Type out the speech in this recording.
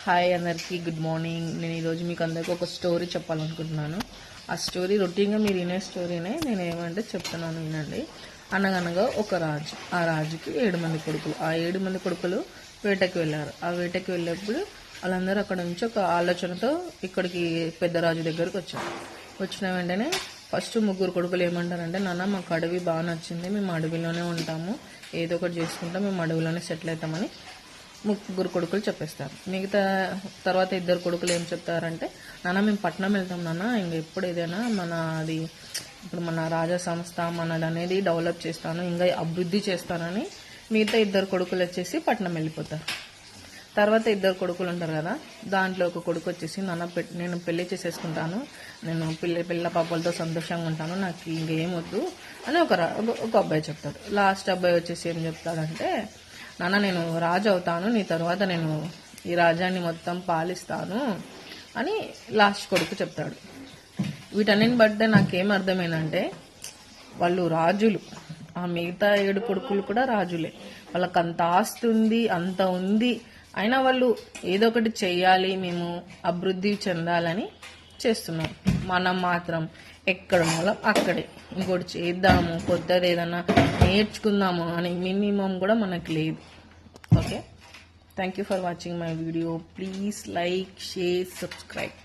Hi అందరికీ good morning. నేను ఈరోజు మీకు అందరికీ ఒక స్టోరీ చెప్పాలనుకుంటున్నాను. ఆ స్టోరీ రొటీన్గా మీరు వినే స్టోరీనే నేను ఏమంటే చెప్తున్నాను వినండి. అనగనగా ఒక రాజు, ఆ రాజుకి 7 మంది కొడుకులు. ఆ 7 మంది కొడుకులు వేటకి వెళ్ళారు. ఆ వేటకి వెళ్ళేప్పుడు వాళ్ళందరూ అక్కడ నుంచి ఒక ఆలోచనతో ఇక్కడికి పెద్ద రాజు దగ్గరకు వచ్చారు. వచ్చిన వెంటనే ఫస్ట్ 3 కొడుకులు ఏమంటారంటే, నాన్న మాకు అడవి బాగా నచ్చింది, మేము అడవిలోనే ఉంటాము, ఏదో ఒకటి చేసుకుంటాం, మేము అడవిలోనే సెటిల్ అవుతామని 3 కొడుకులు చెప్పేస్తారు. మిగతా తర్వాత 2 కొడుకులు ఏం చెప్తారంటే, నాన్న మేము పట్నం వెళ్తాం నాన్న, ఎప్పుడు ఏదైనా ఇప్పుడు మన రాజా సంస్థ మనది అనేది డెవలప్ చేస్తాను, ఇంకా అభివృద్ధి చేస్తానని మిగతా 2 కొడుకులు వచ్చేసి పట్నం వెళ్ళిపోతారు. తర్వాత 2 కొడుకులు ఉంటారు కదా, దాంట్లో ఒక కొడుకు వచ్చేసి, నాన్న నేను పెళ్లి చేసేసుకుంటాను, నేను పిల్ల పాపలతో సంతోషంగా ఉంటాను, నాకు ఇంకేం వద్దు అని ఒక అబ్బాయి చెప్తాడు. లాస్ట్ అబ్బాయి వచ్చేసి ఏం చెప్తాడంటే, నాన్న నేను రాజు అవుతాను, నీ తర్వాత నేను ఈ రాజ్యాన్ని మొత్తం పాలిస్తాను అని లాస్ట్ కొడుకు చెప్తాడు. వీటన్నిటిని బట్టే నాకేం అర్థమైందంటే, వాళ్ళు రాజులు, ఆ మిగతా 7 కొడుకులు కూడా రాజులే, వాళ్ళకి అంత ఆస్తి ఉంది, అంత ఉంది, అయినా వాళ్ళు ఏదో ఒకటి చెయ్యాలి, మేము అభివృద్ధి చెందాలని చేస్తున్నాం. మనం మాత్రం ఎక్కడ మూలం అక్కడే ఇంకోటి చేద్దాము, కొత్తది ఏదన్నా నేర్చుకుందాము అని మినిమం కూడా మనకు లేదు. Okay, thank you for watching my video. Please like, share, subscribe.